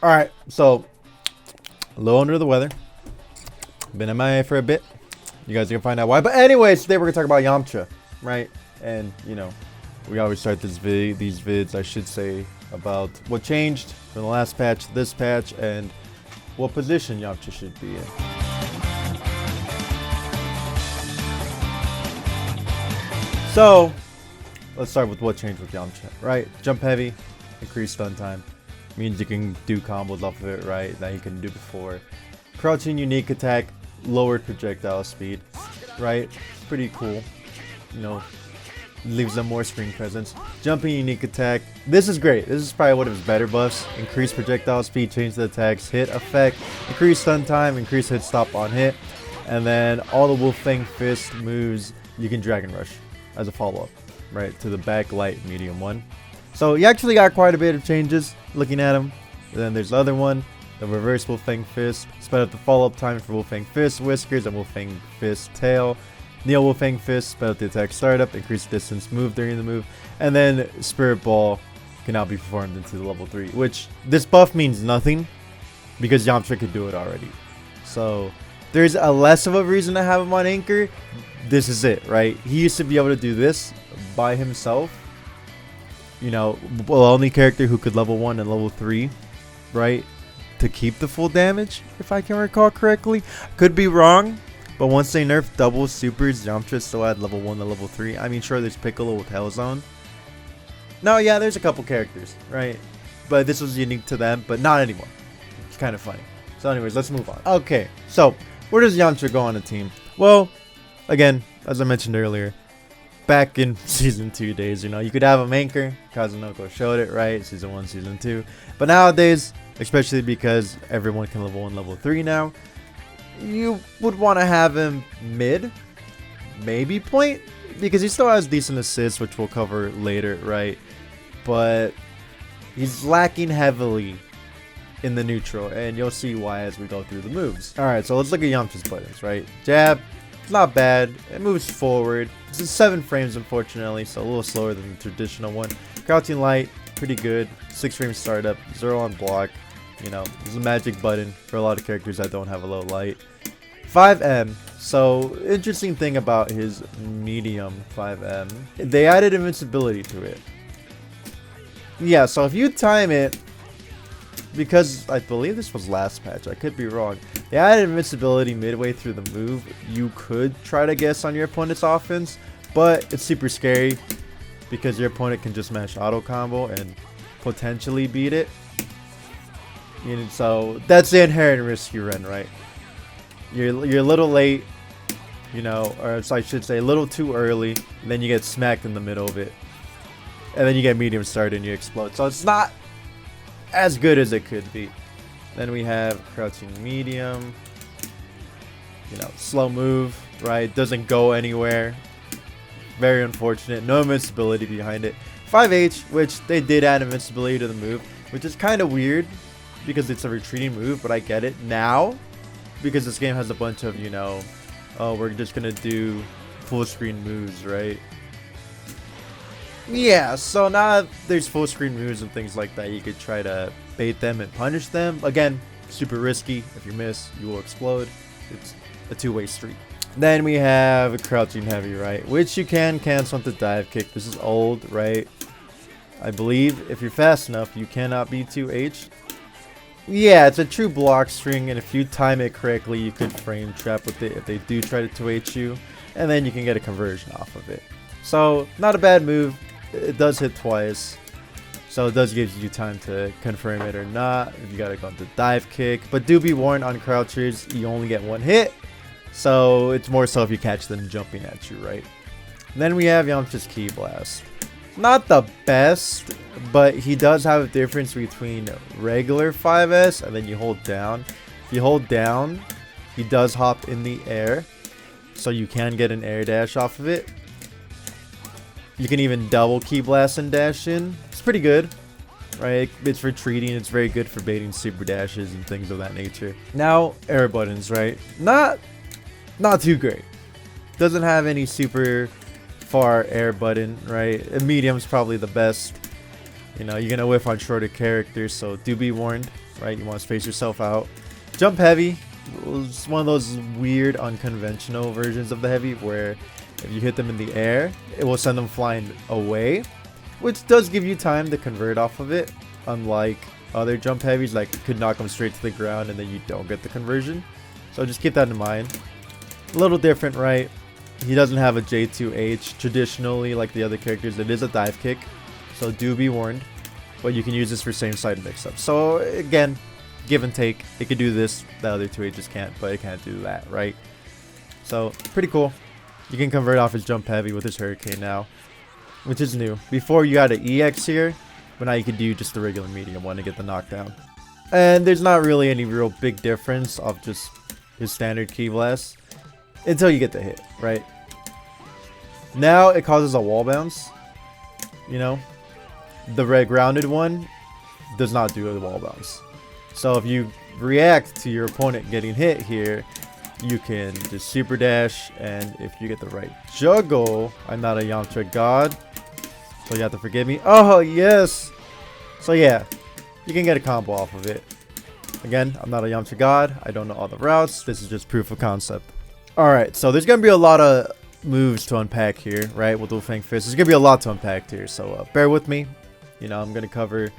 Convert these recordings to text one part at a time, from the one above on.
Alright, so a little under the weather. Been MIA for a bit. You guys are gonna find out why. But anyways, today we're gonna talk about Yamcha, right? And you know, we always start these vids, I should say, about what changed from the last patch to this patch and what position Yamcha should be in. So let's start with what changed with Yamcha, right? Jump heavy, increased stun time. Means you can do combos off of it, right? That you couldn't do before. Crouching unique attack, lowered projectile speed, right? Pretty cool. You know, leaves them more screen presence. Jumping unique attack. This is great. This is probably one of his better buffs. Increase projectile speed, change the attacks, hit effect, increase stun time, increase hit stop on hit. And then all the Wolfang Fist moves, you can Dragon Rush as a follow-up, right? To the back light medium one. So you actually got quite a bit of changes looking at him. And then there's the other one, the reverse Wolfang Fist. Sped up the follow-up time for Wolfang Fist Whiskers and Wolfang Fist Tail. Neo Wolfang Fist, sped up the attack startup, increase distance move during the move. And then Spirit Ball can now be performed into the level 3. Which, this buff means nothing because Yamcha could do it already. So there's a less of a reason to have him on Anchor. This is it, right? He used to be able to do this by himself. You know, well, only character who could level 1 and level 3, right? To keep the full damage, if I can recall correctly. Could be wrong, but once they nerfed double supers, Yamcha still had level 1 to level 3. I mean, sure, there's Piccolo with Hell Zone. No, yeah, there's a couple characters, right? But this was unique to them, but not anymore. It's kind of funny. So anyways, let's move on. Okay, so where does Yamcha go on a team? Well, again, as I mentioned earlier, back in season 2 days, you know, you could have him Anchor. Kazunoko showed it, right? Season 1, season 2. But nowadays, especially because everyone can level 1, level 3 now, you would want to have him mid, maybe point, because he still has decent assists, which we'll cover later, right? But he's lacking heavily in the neutral, and you'll see why as we go through the moves. Alright, so let's look at Yamcha's buttons, right? Jab, not bad. It moves forward. It's in 7 frames, unfortunately, so a little slower than the traditional one. Crouching light, pretty good. 6 frame startup, 0 on block. You know, this is a magic button for a lot of characters that don't have a low light. 5M. So, interesting thing about his medium 5M, they added invincibility to it. Yeah, so if you time it, because I believe this was last patch, I could be wrong. They added invincibility midway through the move. You could try to guess on your opponent's offense, but it's super scary because your opponent can just mash auto combo and potentially beat it. And so that's the inherent risk you run, right? You're a little late, you know, or I should say a little too early, and then you get smacked in the middle of it, and then you get medium started and you explode. So it's not as good as it could be. Then we have crouching medium, you know, slow move, right? Doesn't go anywhere. Very unfortunate. No invincibility behind it. 5H, which they did add invincibility to the move, which is kind of weird because it's a retreating move, but I get it now because this game has a bunch of, you know, oh, we're just gonna do full screen moves, right? Yeah, so now there's full screen moves and things like that. You could try to bait them and punish them. Again, super risky. If you miss, you will explode. It's a two-way street. Then we have a crouching heavy, right? Which you can cancel with the dive kick. This is old, right? I believe if you're fast enough, you cannot be 2H. Yeah, it's a true block string, and if you time it correctly, you could frame trap with it if they do try to 2H you. And then you can get a conversion off of it. So, not a bad move. It does hit twice, so it does give you time to confirm it or not if you gotta go into dive kick. But do be warned, on crouchers you only get 1 hit, so it's more so if you catch them jumping at you, right? And then we have Yamcha's Ki Blast. Not the best, but he does have a difference between regular 5S and then you hold down. If you hold down, he does hop in the air, so you can get an air dash off of it. You can even double Ki Blast and dash in. It's pretty good, right? It's retreating. It's very good for baiting super dashes and things of that nature. Now, air buttons, right? Not too great. Doesn't have any super far air button, right? A medium's probably the best. You know, you're gonna whiff on shorter characters, so do be warned. right? You want to space yourself out. Jump heavy was one of those weird unconventional versions of the heavy where if you hit them in the air, it will send them flying away, which does give you time to convert off of it, unlike other jump heavies like could knock them straight to the ground and then you don't get the conversion. So just keep that in mind. A little different, right? He doesn't have a J2H traditionally like the other characters. It is a dive kick, so do be warned. But you can use this for same side mix-up. So again, give and take. It could do this, the other two H's can't, but it can't do that, right? So pretty cool. You can convert off his jump heavy with his hurricane now, which is new. Before you had an EX here, but now you could do just the regular medium one to get the knockdown. And there's not really any real big difference of just his standard key blast until you get the hit, right? Now it causes a wall bounce, you know? The red grounded one does not do a wall bounce. So if you react to your opponent getting hit here, you can just super dash, and if you get the right juggle, I'm not a Yamcha god, so you have to forgive me. Oh yes! So yeah, you can get a combo off of it. Again, I'm not a Yamcha god, I don't know all the routes, this is just proof of concept. Alright, so there's gonna be a lot of moves to unpack here, right, with Wolfang Fist. There's gonna be a lot to unpack here, so bear with me. You know, I'm gonna cover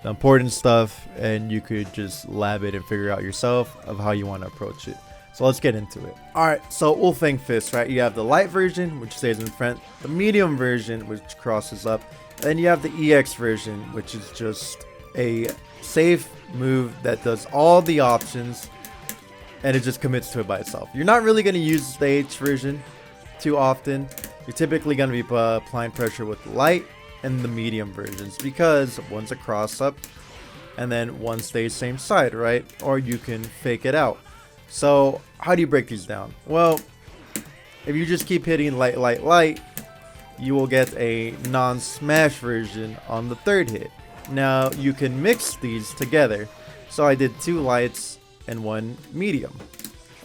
the important stuff, and you could just lab it and figure out yourself of how you want to approach it. So let's get into it. Alright, so Wolfang Fist, right? You have the light version, which stays in front, the medium version, which crosses up, and then you have the EX version, which is just a safe move that does all the options, and it just commits to it by itself. You're not really going to use the H version too often. You're typically going to be applying pressure with light and the medium versions, because one's a cross up and then one stays same side, right? Or you can fake it out. So how do you break these down? Well, if you just keep hitting light, light, light, you will get a non-smash version on the third hit. Now you can mix these together. So I did 2 lights and 1 medium.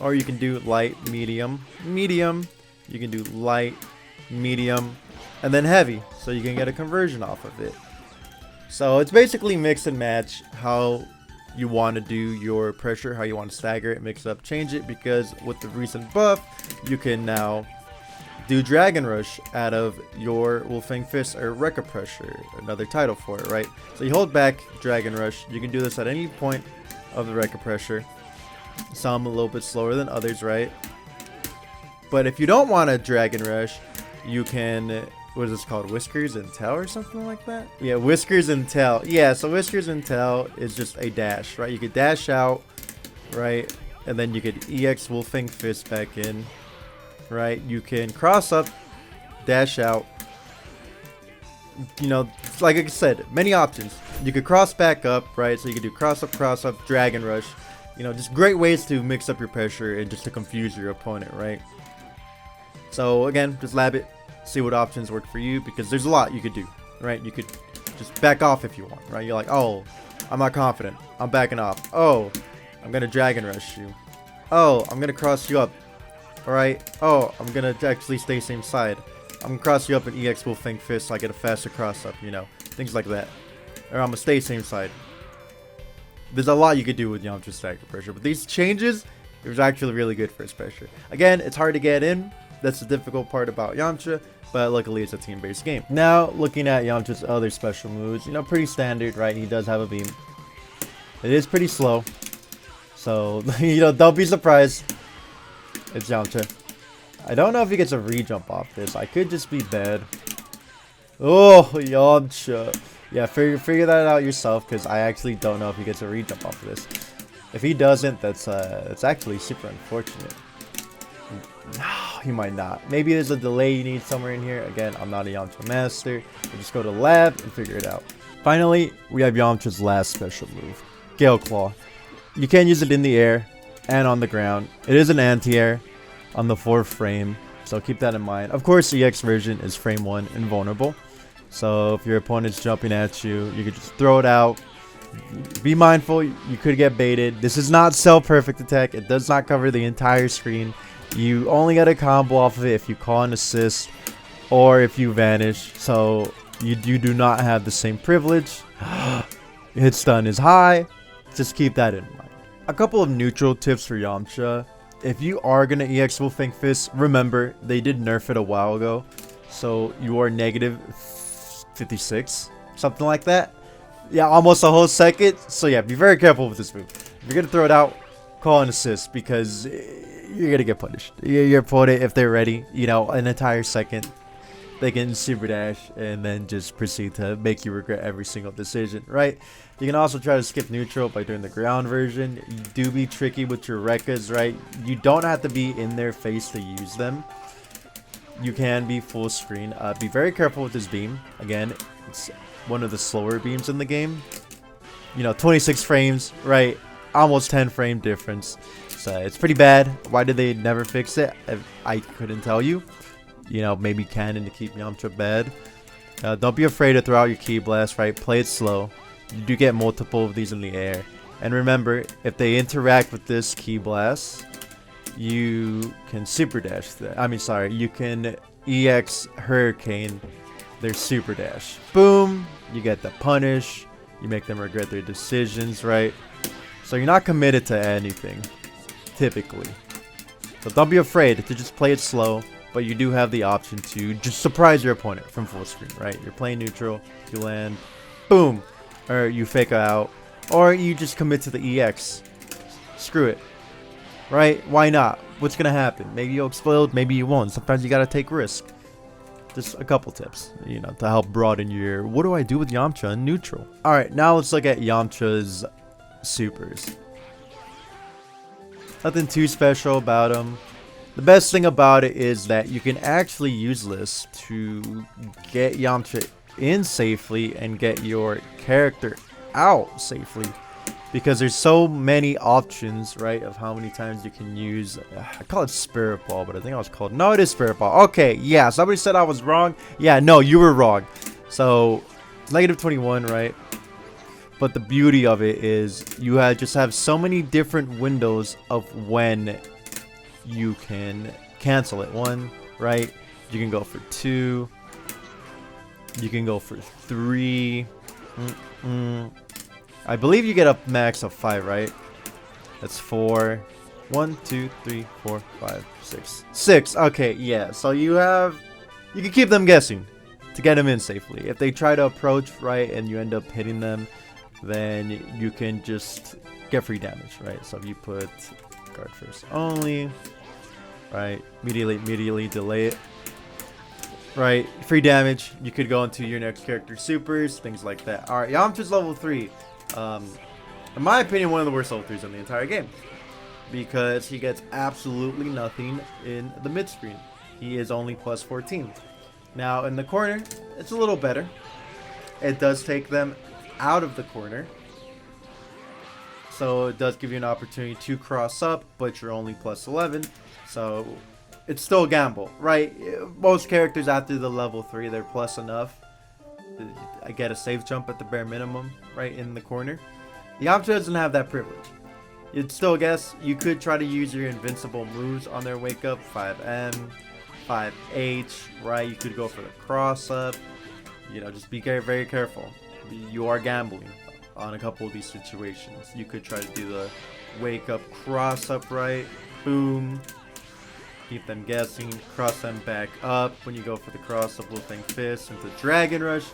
Or you can do light, medium, medium. You can do light, medium, and then heavy, so you can get a conversion off of it. So it's basically mix and match how you want to do your pressure, how you want to stagger it, mix it up, change it, because with the recent buff, you can now do Dragon Rush out of your Wolfang Fist or Rekka Pressure, another title for it, right? So you hold back Dragon Rush, you can do this at any point of the Rekka Pressure. Some a little bit slower than others, right? But if you don't want a Dragon Rush, you can, what is this called? Whiskers and Tail or something like that? Yeah, Whiskers and Tail. Yeah, so Whiskers and Tail is just a dash, right? You could dash out, right? And then you could EX Wolfang Fist back in, right? You can cross up, dash out. You know, like I said, many options. You could cross back up, right? So you could do cross up, Dragon Rush. You know, just great ways to mix up your pressure and just to confuse your opponent, right? So again, just lab it, see what options work for you, because there's a lot you could do, right? You could just back off if you want, right? You're like, oh, I'm not confident, I'm backing off. Oh, I'm gonna Dragon Rush you. Oh, I'm gonna cross you up. Alright. Oh, I'm gonna actually stay same side. I'm gonna cross you up and EX Wolfang Fist so I get a faster cross up, you know, things like that. Or I'm gonna stay same side. There's a lot you could do with Yamcha stagger pressure, but these changes, it was actually really good for his pressure. Again, it's hard to get in. That's the difficult part about Yamcha, but luckily it's a team-based game. Now, looking at Yamcha's other special moves, you know, pretty standard, right? He does have a beam. It is pretty slow, so, you know, don't be surprised. It's Yamcha. I don't know if he gets a re-jump off this. I could just be bad. Oh, Yamcha. Yeah, figure that out yourself, because I actually don't know if he gets a re-jump off of this. If he doesn't, that's actually super unfortunate. No, he might not. Maybe there's a delay you need somewhere in here. Again, I'm not a Yamcha master. We'll just go to lab and figure it out. Finally, we have Yamcha's last special move, Gale Claw. You can use it in the air and on the ground. It is an anti-air on the 4th frame, so keep that in mind. Of course, the EX version is frame 1 invulnerable. So if your opponent's jumping at you, you could just throw it out. Be mindful, you could get baited. This is not self-perfect attack. It does not cover the entire screen. You only get a combo off of it if you call an assist or if you vanish. So you do not have the same privilege. Hit stun is high. Just keep that in mind. A couple of neutral tips for Yamcha. If you are going to EX Full Fang Fist, remember, they did nerf it a while ago. So you are negative 56, something like that. Yeah, almost a whole second. So yeah, be very careful with this move. If you're going to throw it out, call an assist because you're going to get punished. Your opponent, if they're ready, you know, an entire second, they can super dash and then just proceed to make you regret every single decision, right? You can also try to skip neutral by doing the ground version. You do be tricky with your Rekkas, right? You don't have to be in their face to use them. You can be full screen. Be very careful with this beam. Again, it's one of the slower beams in the game. You know, 26 frames, right? Almost 10 frame difference. So it's pretty bad. Why did they never fix it? I couldn't tell you. You know, maybe canon to keep Yamcha bad. Don't be afraid to throw out your Ki Blast, right? Play it slow. You do get multiple of these in the air. And remember, if they interact with this Ki Blast, you can super dash that. I mean, sorry, you can EX Hurricane their super dash. Boom! You get the punish. You make them regret their decisions, right? So you're not committed to anything, typically. So don't be afraid to just play it slow. But you do have the option to just surprise your opponent from full screen, right? You're playing neutral, you land, boom! Or you fake out, or you just commit to the EX. Screw it, right? Why not? What's gonna happen? Maybe you'll explode, maybe you won't. Sometimes you gotta take risk. Just a couple tips, you know, to help broaden your what do I do with Yamcha in neutral. Alright, now let's look at Yamcha's supers. Nothing too special about him. The best thing about it is that you can actually use this to get Yamcha in safely and get your character out safely, because there's so many options, right, of how many times you can use I call it Spirit Ball, but I think I was called, no, it is Spirit Ball. Okay, yeah, somebody said I was wrong. Yeah, no, you were wrong. So it's negative 21, right? But the beauty of it is you just have so many different windows of when you can cancel it. One, right? You can go for 2. You can go for 3. I believe you get a max of 5, right? That's 4. 1, 2, 3, 4, 5, 6. 6. Okay, yeah. So you can keep them guessing to get them in safely. If they try to approach, right, and you end up hitting them, then you can just get free damage, right? So if you put guard first only, right, immediately delay it, right, free damage. You could go into your next character supers, things like that. All right, Yamcha's level 3. In my opinion, one of the worst level 3s in the entire game, because he gets absolutely nothing in the mid screen. He is only plus 14. Now in the corner, it's a little better. It does take them out of the corner, so it does give you an opportunity to cross up, but you're only plus 11, so it's still a gamble, right? Most characters after the level 3, they're plus enough. I get a safe jump at the bare minimum, right, in the corner. Yamcha doesn't have that privilege. You'd still guess you could try to use your invincible moves on their wake up, 5M, 5H, right? You could go for the cross up. You know, just be very careful. You are gambling on a couple of these situations. You could try to do the wake up cross up, right? Boom. Keep them guessing. Cross them back up when you go for the cross up, Wolfang Fist into Dragon Rush.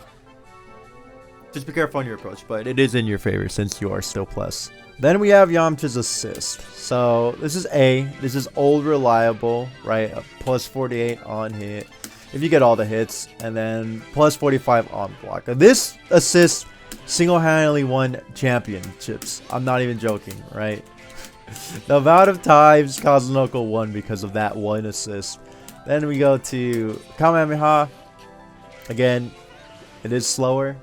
Just be careful on your approach, but it is in your favor since you are still plus. Then we have Yamcha's assist. So this is A. This is old reliable, right? A plus 48 on hit if you get all the hits, and then plus 45 on block. This assist single-handedly won championships. I'm not even joking, right? The amount of times Kazunoko won because of that one assist. Then we go to Kamehameha. Again, it is slower,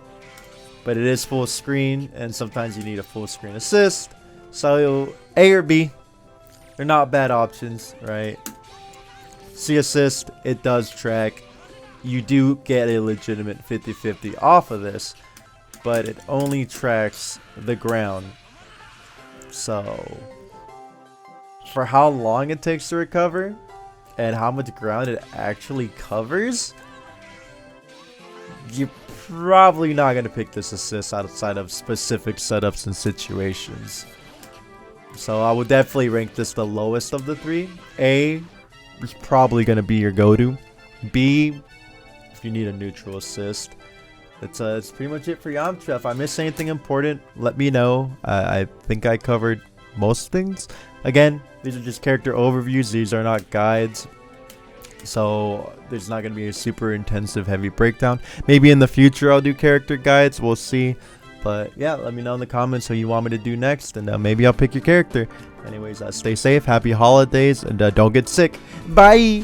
but it is full screen, and sometimes you need a full screen assist. So A or B, they're not bad options, right? C assist, it does track. You do get a legitimate 50-50 off of this, but it only tracks the ground. So for how long it takes to recover and how much ground it actually covers, you probably not going to pick this assist outside of specific setups and situations. So I would definitely rank this the lowest of the three. A is probably going to be your go-to. B, if you need a neutral assist. It's pretty much it for Yamcha. If I missed anything important, let me know. I think I covered most things. Again, these are just character overviews. These are not guides. So there's not going to be a super intensive heavy breakdown. Maybe in the future I'll do character guides. We'll see. But yeah, let me know in the comments what you want me to do next, and maybe I'll pick your character. Anyways, stay safe, happy holidays, and don't get sick. Bye!